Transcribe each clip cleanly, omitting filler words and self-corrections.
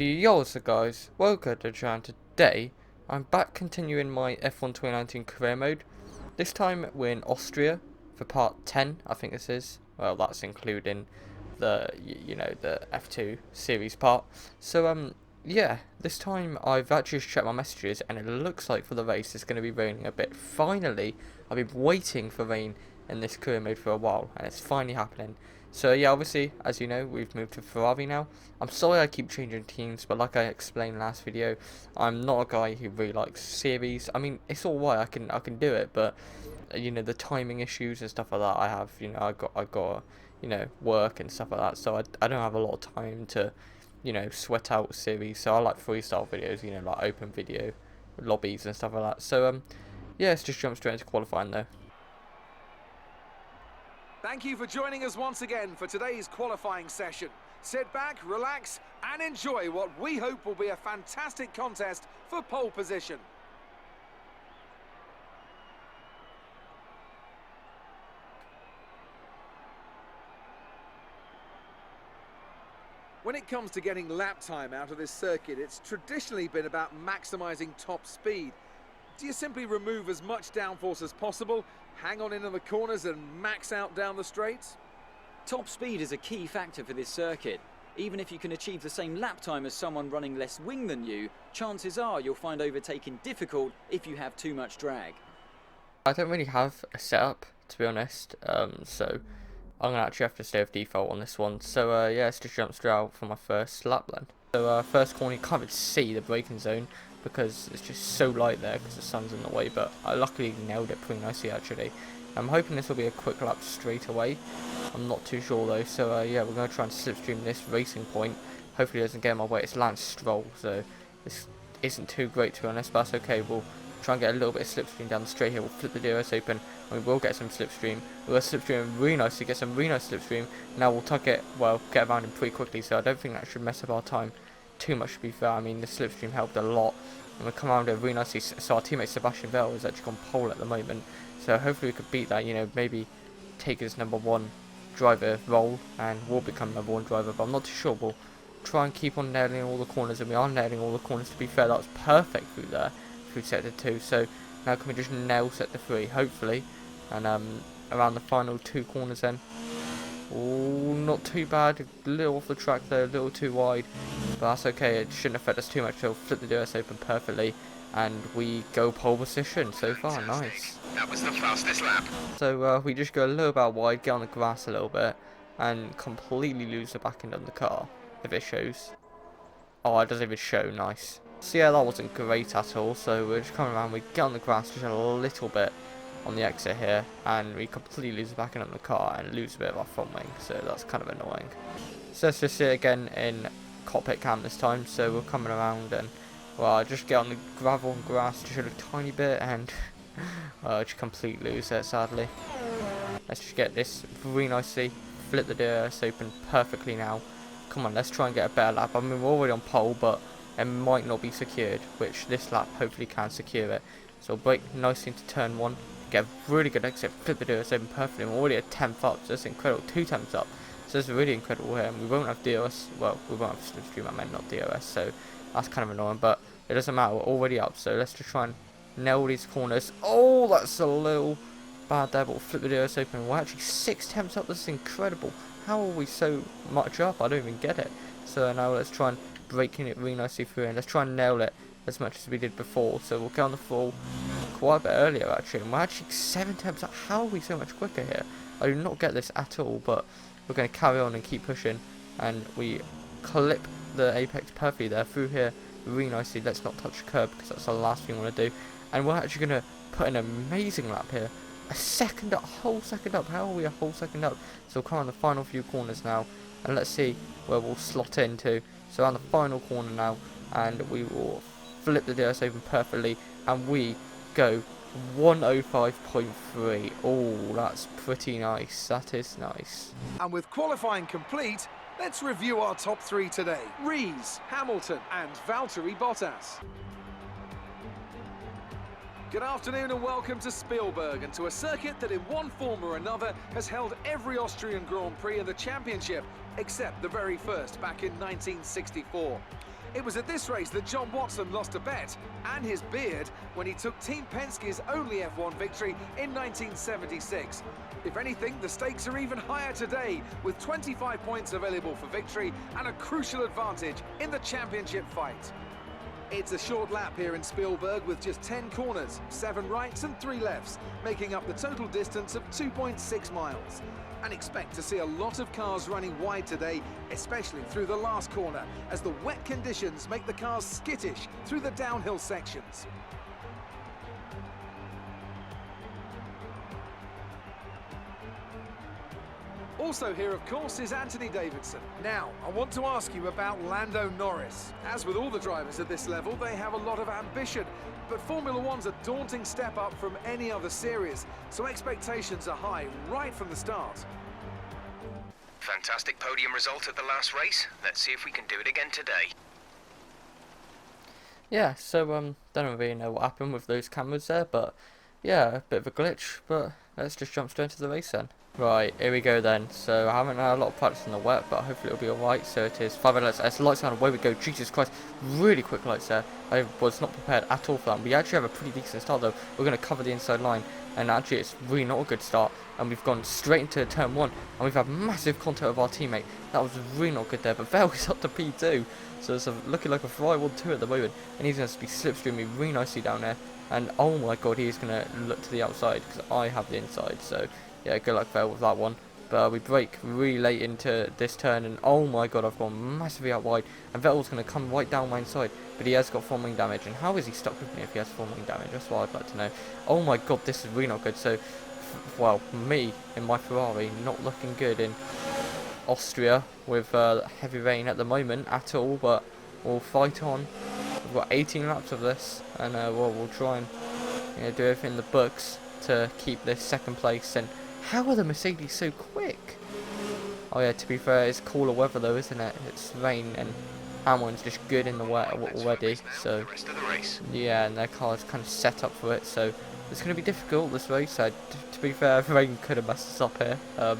Yo, what's up guys, welcome to the channel. Today I'm back continuing my F1 2019 career mode. This time we're in Austria for part 10, I think this is. Well, that's including the, the F2 series part. So yeah, this time I've actually just checked my messages and it looks like for the race it's going to be raining a bit. Finally, I've been waiting for rain in this career mode for a while and it's finally happening. So yeah, obviously, as you know, we've moved to Ferrari now. I'm sorry I keep changing teams, but like I explained last video, I'm not a guy who really likes series. I mean, it's alright, I can do it, but the timing issues and stuff like that I have, I got work and stuff like that, so I don't have a lot of time to, sweat out series. So I like freestyle videos, like open video lobbies and stuff like that. So yeah, let's just jump straight into qualifying though. Thank you for joining us once again for today's qualifying session. Sit back, relax, and enjoy what we hope will be a fantastic contest for pole position. When it comes to getting lap time out of this circuit, it's traditionally been about maximising top speed. Do you simply remove as much downforce as possible, hang on into the corners and max out down the straights? Top speed is a key factor for this circuit. Even if you can achieve the same lap time as someone running less wing than you, chances are you'll find overtaking difficult if you have too much drag. I don't really have a setup, to be honest, so I'm going to actually have to stay with default on this one. So yeah, let's just jump straight out for my first lap then. So first corner, you can't even see the braking zone because it's just so light there because the sun's in the way, but I luckily nailed it pretty nicely actually. I'm hoping this will be a quick lap straight away. I'm not too sure though, so yeah, we're going to try and slipstream this racing point. Hopefully it doesn't get in my way. It's Lance Stroll, so this isn't too great to be honest, but that's okay. We'll try and get a little bit of slipstream down the straight here. We'll flip the DRS open and we will get some slipstream. We'll slipstream really nicely, get some really nice slipstream. Now we'll tuck it, well, get around him pretty quickly, so I don't think that should mess up our time too much to be fair. I mean, the slipstream helped a lot. And we come around it really nicely. So our teammate Sebastian Vettel is actually on pole at the moment. So hopefully we could beat that, maybe take his #1 driver role and we'll become #1 driver. But I'm not too sure. We'll try and keep on nailing all the corners, and we are nailing all the corners to be fair. That was perfect through there, through sector 2. So now can we just nail sector 3, hopefully. And around the final 2 corners then. Oh, not too bad. A little off the track there, a little too wide. But that's okay, it shouldn't affect us too much. So we'll flip the DRS open perfectly. And we go pole position so far, nice. That was the fastest lap. So we just go a little bit wide, get on the grass a little bit. And completely lose the back end of the car, if it shows. Oh, it doesn't even show, nice. So yeah, that wasn't great at all. So we're just coming around, we get on the grass just a little bit on the exit here, and we completely lose the back end of the car and lose a bit of our front wing, so that's kind of annoying. So let's just see it again in cockpit cam this time. So we're coming around and well, just get on the gravel and grass just a tiny bit and just completely lose it sadly. Let's just get this really nicely, flip the DRS open perfectly now. Come on, let's try and get a better lap. I mean, we're already on pole, but it might not be secured, which this lap hopefully can secure it. So we'll brake nicely into turn 1. Get a really good exit, flip the DRS open perfectly. We're already at 10th up, so that's incredible. 2 temps up, so that's really incredible here. And we won't have DRS, well, we won't have slipstream, I meant not DRS, so that's kind of annoying, but it doesn't matter, we're already up. So let's just try and nail these corners. Oh, that's a little bad there, but we'll flip the DRS open. We're actually 6 temps up, this is incredible. How are we so much up? I don't even get it. So now let's try and break it really nicely through, and let's try and nail it as much as we did before. So we'll get on the full quite a bit earlier actually, and we're actually 7 temps up. How are we so much quicker here? I do not get this at all, but we're going to carry on and keep pushing, and we clip the apex perfectly there through here really nicely. Let's not touch the curb because that's the last thing we want to do, and we're actually going to put an amazing lap here. A second up, a whole second up. How are we a whole second up? So we'll come on the final few corners now, and let's see where we'll slot into. So on the final corner now, and we will flip the DRS open perfectly, and we go 105.3. Oh, that's pretty nice. That is nice. And with qualifying complete, let's review our top 3 today. Rees, Hamilton and Valtteri Bottas. Good afternoon and welcome to Spielberg, and to a circuit that in one form or another has held every Austrian Grand Prix in the championship, except the very first back in 1964. It was at this race that John Watson lost a bet and his beard when he took Team Penske's only F1 victory in 1976. If anything, the stakes are even higher today, with 25 points available for victory and a crucial advantage in the championship fight. It's a short lap here in Spielberg with just 10 corners, 7 rights and 3 lefts, making up the total distance of 2.6 miles. And expect to see a lot of cars running wide today, especially through the last corner, as the wet conditions make the cars skittish through the downhill sections. Also here, of course, is Anthony Davidson. Now, I want to ask you about Lando Norris. As with all the drivers at this level, they have a lot of ambition, but Formula One's a daunting step up from any other series, so expectations are high right from the start. Fantastic podium result at the last race. Let's see if we can do it again today. Yeah, so don't really know what happened with those cameras there, but yeah, a bit of a glitch, but let's just jump straight into the race then. Right, here we go then. So I haven't had a lot of practice in the wet, but hopefully it'll be alright. So it is 5 lights, S lights on, away we go. Jesus Christ, really quick lights there. I was not prepared at all for that. We actually have a pretty decent start though. We're going to cover the inside line, and actually it's really not a good start. And we've gone straight into turn 1, and we've had massive contact with our teammate. That was really not good there, but Vettel is up to P2. So it's looking like a fly 1-2 at the moment, and he's going to be slipstreaming really nicely down there. And oh my god, he's going to look to the outside, because I have the inside, so yeah, good luck Vettel with that one. But we brake really late into this turn, and oh my god, I've gone massively out wide, and Vettel's going to come right down my inside, but he has got front wing damage. And how is he stuck with me if he has front wing damage? That's what I'd like to know. Oh my god, this is really not good. So well, me in my Ferrari not looking good in Austria with heavy rain at the moment at all, but we'll fight on. We've got 18 laps of this, and we'll try and do everything in the books to keep this second place. And how are the Mercedes so quick? Oh yeah, to be fair, it's cooler weather though, isn't it? It's rain, and Hamilton's just good in the wet already, so yeah, and their car's kind of set up for it, so it's going to be difficult this race. To be fair, rain could have messed us up here. I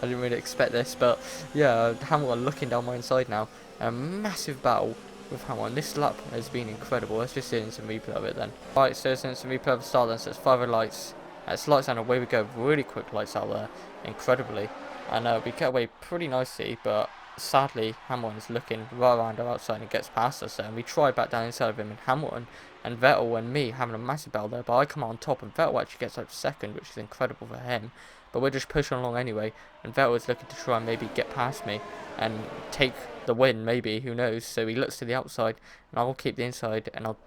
didn't really expect this, but yeah, Hamilton looking down my inside now. A massive battle with Hamilton. This lap has been incredible. Let's just see instant replay of it then. Right, so it's instant replay of the start then, so it's 5 lights. It's lights and away we go. Really quick lights out there, incredibly. And we get away pretty nicely, but sadly Hamilton's looking right around our outside and gets past us there. And we try back down inside of him, and Hamilton and Vettel and me having a massive battle there, but I come out on top, and Vettel actually gets up second, which is incredible for him. But we're just pushing along anyway, and Vettel is looking to try and maybe get past me and take the win, maybe, who knows. So he looks to the outside, and I'll keep the inside, and I'll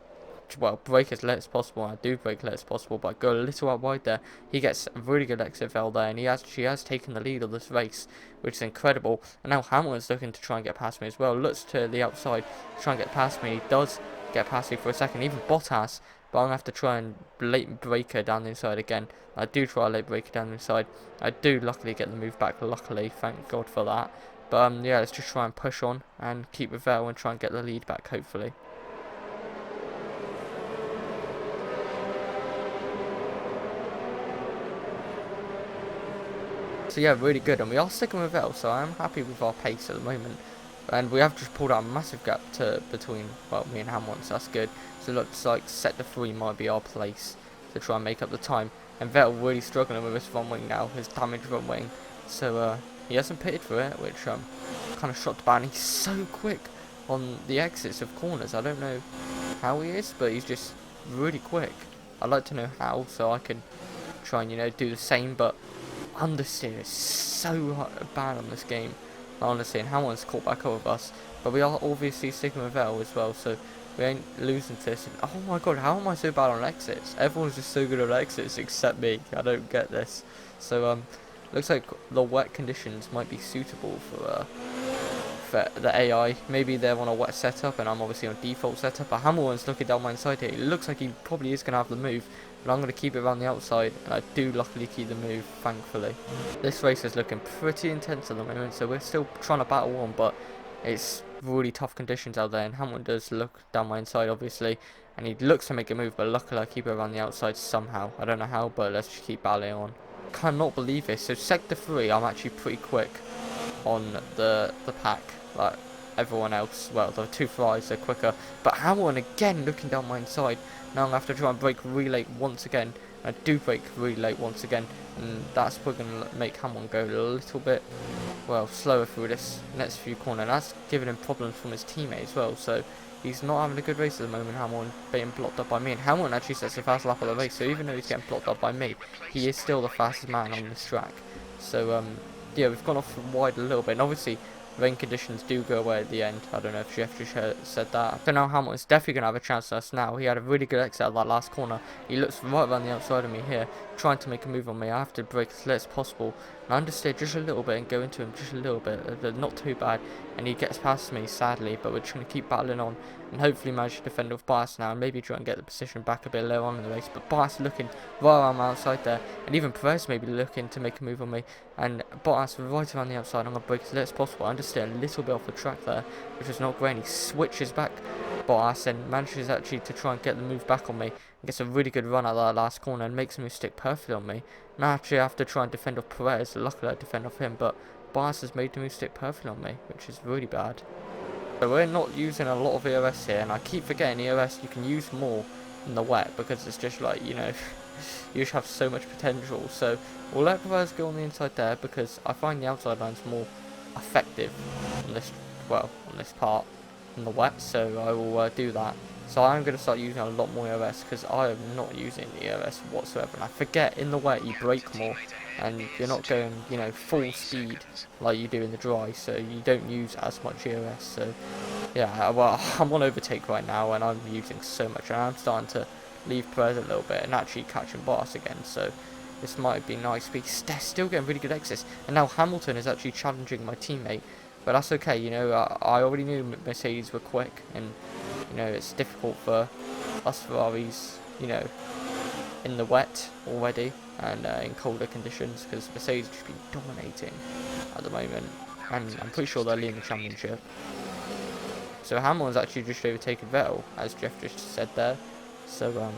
brake as late as possible. I do brake late as possible, but I go a little out wide there. He gets a really good exit Vettel there, and he has taken the lead of this race, which is incredible. And now Hamilton's looking to try and get past me as well. Looks to the outside to try and get past me. He does get past me for a second, even Bottas, but I'm going to have to try and late breaker down the inside again. I do try a late breaker down the inside. I do luckily get the move back, luckily, thank god for that. But yeah, let's just try and push on and keep with Vettel and try and get the lead back, hopefully. So yeah, really good, and we are sticking with Vettel, so I am happy with our pace at the moment. And we have just pulled out a massive gap between, well, me and Hamilton, so that's good. So it looks like sector 3 might be our place to try and make up the time. And Vettel really struggling with his front wing now, his damaged front wing. So he hasn't pitted for it, which kind of shocked about. And he's so quick on the exits of corners. I don't know how he is, but he's just really quick. I'd like to know how, so I can try and, do the same, but understeer is so bad on this game. Honestly, and Hamilton's caught back up with us, but we are obviously sticking with Vettel as well, so we ain't losing to this. And oh my god, how am I so bad on exits? Everyone's just so good on exits except me. I don't get this. So looks like the wet conditions might be suitable for the AI. Maybe they're on a wet setup and I'm obviously on default setup, but Hamilton's looking down my inside here. It looks like he probably is going to have the move, but I'm going to keep it around the outside, and I do luckily keep the move, thankfully. This race is looking pretty intense at the moment, so we're still trying to battle on, but it's really tough conditions out there, and Hamilton does look down my inside, obviously, and he looks to make a move, but luckily I keep it around the outside somehow. I don't know how, but let's just keep battling on. Cannot believe this. So sector 3, I'm actually pretty quick on the pack. Like, everyone else. Well, the two Ferraris are quicker, but Hamilton again looking down my inside. Now I'm going to have to try and brake really late once again. I do brake really late once again, and that's probably going to make Hamilton go a little bit, well, slower through this next few corners. That's giving him problems from his teammate as well, so he's not having a good race at the moment, Hamilton, being blocked up by me. And Hamilton actually sets the fast lap of the race, so even though he's getting blocked up by me, he is still the fastest man on this track. So, yeah, we've gone off wide a little bit, and obviously rain conditions do go away at the end. I don't know if Jeff just said that. So now Hamilton's definitely going to have a chance at us now. He had a really good exit at that last corner. He looks right around the outside of me here, trying to make a move on me. I have to brake as late as possible. And I understeer just a little bit and go into him just a little bit. Not too bad. And he gets past me, sadly, but we're just going to keep battling on. And hopefully manage to defend off Bias now and maybe try and get the position back a bit lower on in the race. But Bias looking right around my outside there. And even Perez maybe looking to make a move on me. And Bottas right around the outside. I'm going to brake as late as possible. I understeer a little bit off the track there, which is not great. And he switches back Bottas and manages actually to try and get the move back on me. And gets a really good run at that last corner and makes the move stick perfectly on me. Now actually I have to try and defend off Perez. Luckily I defend off him, but Bottas has made the move stick perfectly on me, which is really bad. So we're not using a lot of EOS here, and I keep forgetting EOS you can use more in the wet, because it's just like, you know, you just have so much potential. So we'll let Perez go on the inside there, because I find the outside line's more effective on this, well, on this part in the wet, so I will do that. So I'm going to start using a lot more EOS, because I am not using EOS whatsoever. And I forget, in the wet you brake more, and you're not going, you know, full speed like you do in the dry, so you don't use as much EOS. So yeah, well, I'm on overtake right now, and I'm using so much, and I'm starting to leave Perez a little bit and actually catching Bottas again. So this might be nice, but he's still getting really good exits. And now Hamilton is actually challenging my teammate, but that's okay. You know, I already knew Mercedes were quick, and you know, it's difficult for us Ferraris, you know, in the wet already, and in colder conditions, because Mercedes has been dominating at the moment, and I'm pretty sure they're leading the championship. So Hamilton's actually just overtaken Vettel, as Jeff just said there. So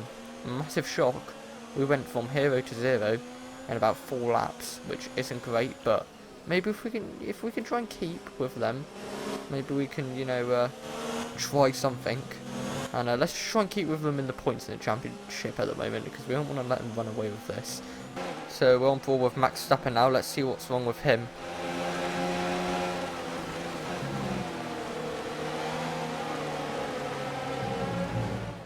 massive shock. We went from 0 to 0 in about 4 laps, which isn't great, but maybe if we can try and keep with them, maybe we can, you know, try something. And let's try and keep with them in the points in the championship at the moment, because we don't want to let them run away with this. So we're on board with Max Verstappen now. Let's see what's wrong with him.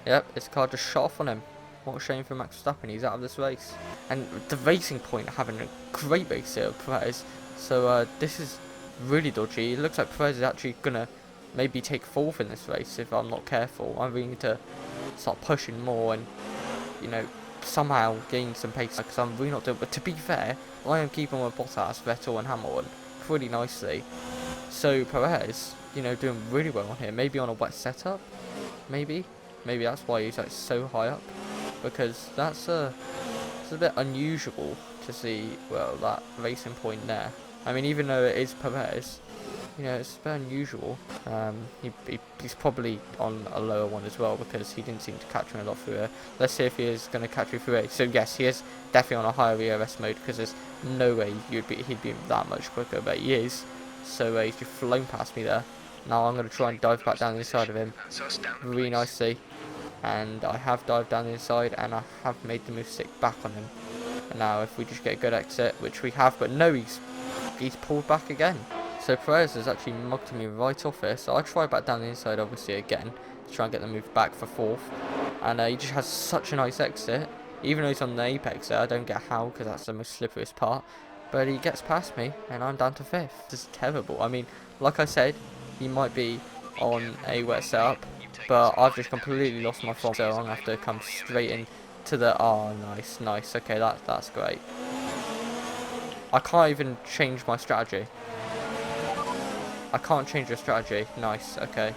Yep, his car just shot off on him. What a shame for Max Verstappen, he's out of this race. And the Racing Point having a great race here with Perez. So this is really dodgy. It looks like Perez is actually going to maybe take 4th in this race if I'm not careful. I really need to start pushing more and, you know, somehow gain some pace, because I'm really not doing. But to be fair, I am keeping with Bottas, Vettel and Hamilton pretty nicely. So Perez, you know, doing really well on here. Maybe on a wet setup, maybe that's why he's like so high up, because it's a bit unusual to see, well, that Racing Point there. I mean, even though it is Perez, you know, it's a bit unusual. He's probably on a lower one as well, because he didn't seem to catch me a lot through here. Let's see if he is going to catch me through here. So yes, he is definitely on a higher EOS mode, because there's no way he'd be that much quicker, but he is. So he's just flown past me there. Now I'm going to try and dive back down the inside of him really nicely. And I have dived down the inside, and I have made the move stick back on him. And now if we just get a good exit, which we have, but no, he's pulled back again. So Perez has actually mugged me right off here, so I try back down the inside obviously again to try and get the move back for 4th. And he just has such a nice exit, even though he's on the apex there. I don't get how, because that's the most slipperiest part, but he gets past me and I'm down to 5th. This is terrible. I mean, like I said, he might be on a wet setup, but I've just completely lost my form, so I'm going to have to come straight in to the... Oh, nice, okay, that's great. I can't even change my strategy. I can't change the strategy. Nice, okay.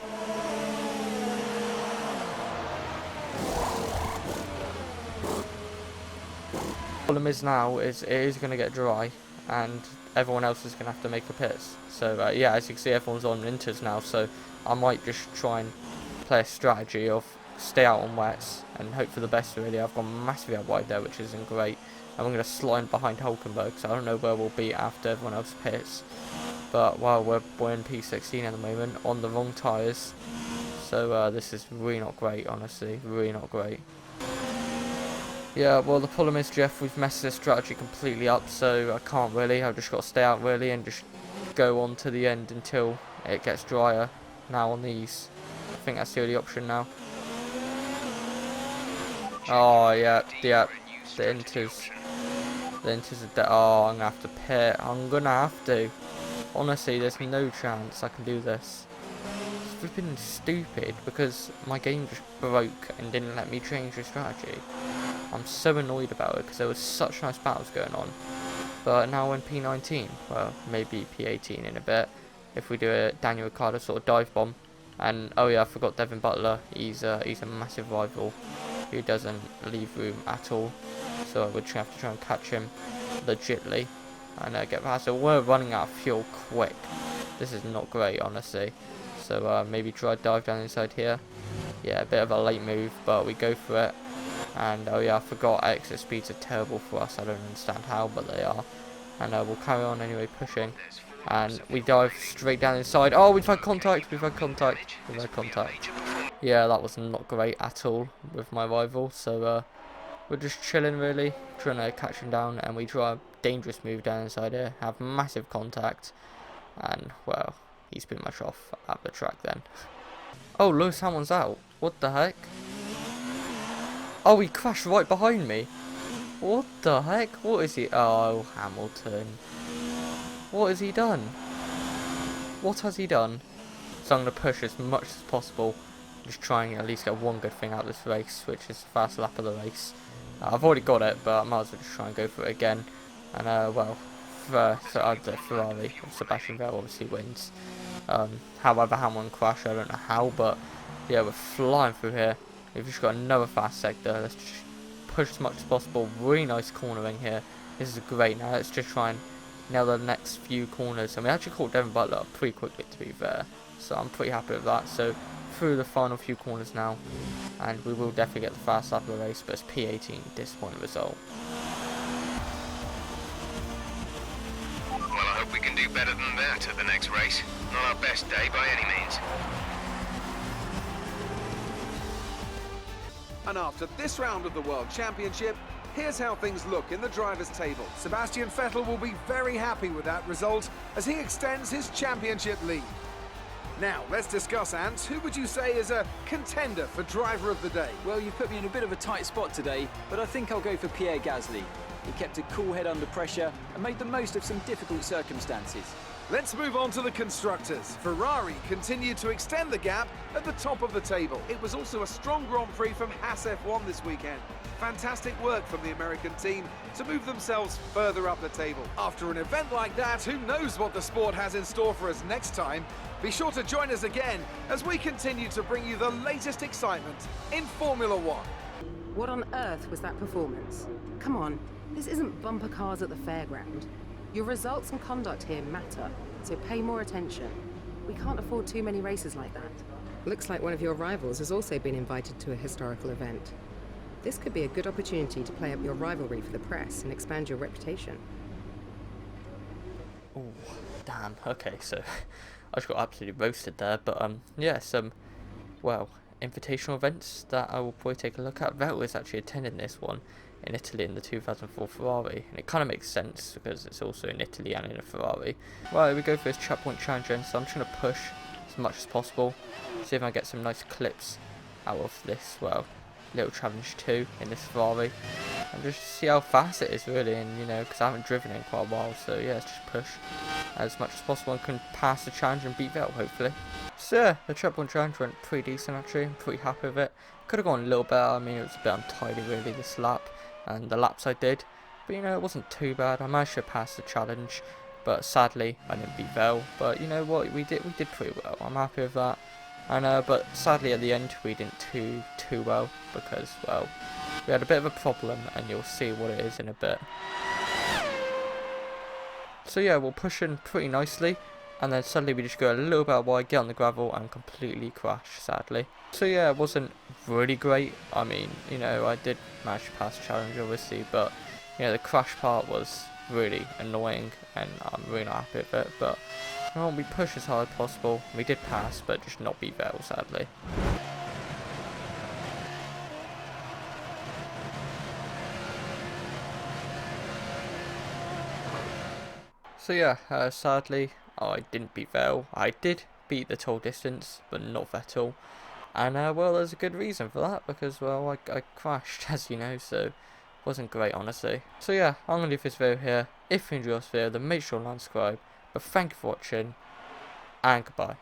Problem is now is it is going to get dry, and everyone else is going to have to make a pits. So yeah, as you can see, everyone's on inters now, so I might just try and play a strategy of stay out on wets and hope for the best, really. I've gone massively out wide there, which isn't great. And I'm going to slide behind Hulkenberg, so I don't know where we'll be after everyone else pits. But well, we're in P16 at the moment on the wrong tyres, so this is really not great, honestly, really not great. Yeah, well, the problem is, Jeff, we've messed this strategy completely up, so I can't really. I've just got to stay out really and just go on to the end until it gets drier. Now on these, I think that's the only option now. Oh yeah, the inters are dead. Oh, I'm gonna have to pit. I'm gonna have to. Honestly, there's no chance I can do this. It's flipping stupid because my game just broke and didn't let me change the strategy. I'm so annoyed about it because there was such nice battles going on. But now we're in P19, well, maybe P18 in a bit, if we do a Daniel Ricciardo sort of dive bomb. And oh yeah, I forgot Devin Butler. He's a massive rival who doesn't leave room at all. So we're just gonna have to try and catch him legitly and get past it. We're running out of fuel quick. This is not great, honestly. So maybe try dive down inside here. Yeah, a bit of a late move, but we go for it. And oh yeah, I forgot exit speeds are terrible for us. I don't understand how, but they are. And we'll carry on anyway, pushing. And we dive straight down inside. Oh, we've had contact. Yeah, that was not great at all with my rival. So we're just chilling really, trying to catch him down. And we try a dangerous move down inside here, have massive contact. And well, he's pretty much off at the track then. Oh, Lewis Hamilton's out. What the heck? Oh, he crashed right behind me. What the heck? What is he? Oh, Hamilton. What has he done? What has he done? So I'm going to push as much as possible. Just trying at least get one good thing out of this race, which is the fast lap of the race. I've already got it, but I might as well just try and go for it again. And, well, the Ferrari of Sebastian Vettel obviously wins. However, Hamilton crashed, I don't know how, but yeah, we're flying through here. We've just got another fast sector. Let's just push as much as possible. Really nice cornering here. This is great. Now let's just try and nail the next few corners. And we actually caught Devin Butler up pretty quickly, to be fair. So I'm pretty happy with that. So through the final few corners now. And we will definitely get the fast lap of the race. But it's P18. Disappointing result. Well, I hope we can do better than that at the next race. Not our best day by any means. And after this round of the World Championship, here's how things look in the drivers' table. Sebastian Vettel will be very happy with that result as he extends his championship lead. Now, let's discuss, Ant. Who would you say is a contender for driver of the day? Well, you've put me in a bit of a tight spot today, but I think I'll go for Pierre Gasly. He kept a cool head under pressure and made the most of some difficult circumstances. Let's move on to the constructors. Ferrari continued to extend the gap at the top of the table. It was also a strong Grand Prix from Haas F1 this weekend. Fantastic work from the American team to move themselves further up the table. After an event like that, who knows what the sport has in store for us next time? Be sure to join us again as we continue to bring you the latest excitement in Formula One. What on earth was that performance? Come on, this isn't bumper cars at the fairground. Your results and conduct here matter, so pay more attention. We can't afford too many races like that. Looks like one of your rivals has also been invited to a historical event. This could be a good opportunity to play up your rivalry for the press and expand your reputation. Oh, damn. Okay, so I just got absolutely roasted there. But yeah, some, well, invitational events that I will probably take a look at. Vettel is actually attending this one in Italy in the 2004 Ferrari, and it kind of makes sense because it's also in Italy and in a Ferrari. Well, here we go for this checkpoint challenge, so I'm just going to push as much as possible, see if I get some nice clips out of this, well, little challenge too in this Ferrari, and just see how fast it is really, and you know, because I haven't driven it in quite a while, so yeah, let's just push as much as possible and can pass the challenge and beat Vettel hopefully. So yeah, the checkpoint challenge went pretty decent actually, I'm pretty happy with it. Could have gone a little better, I mean it was a bit untidy really this lap, and the laps I did, but you know, it wasn't too bad. I managed to pass the challenge, but sadly I didn't beat Vettel. But you know what, we did pretty well. I'm happy with that. And but sadly at the end we didn't too well because, well, we had a bit of a problem, and you'll see what it is in a bit. So yeah, we're pushing pretty nicely, and then suddenly we just go a little bit wide, get on the gravel, and completely crash, sadly. So yeah, it wasn't really great. I mean, you know, I did manage to pass the challenge obviously, but you know, the crash part was really annoying, and I'm really not happy with it. But Well, we pushed as hard as possible. We did pass, but just not beat Vettel, sadly. So yeah, sadly, I didn't beat Vettel. I did beat the total distance, but not Vettel. And well, there's a good reason for that, because well, I crashed, as you know, so it wasn't great, honestly. So yeah, I'm going to leave this video here. If you enjoyed this video, then make sure to like and subscribe. But thank you for watching, and goodbye.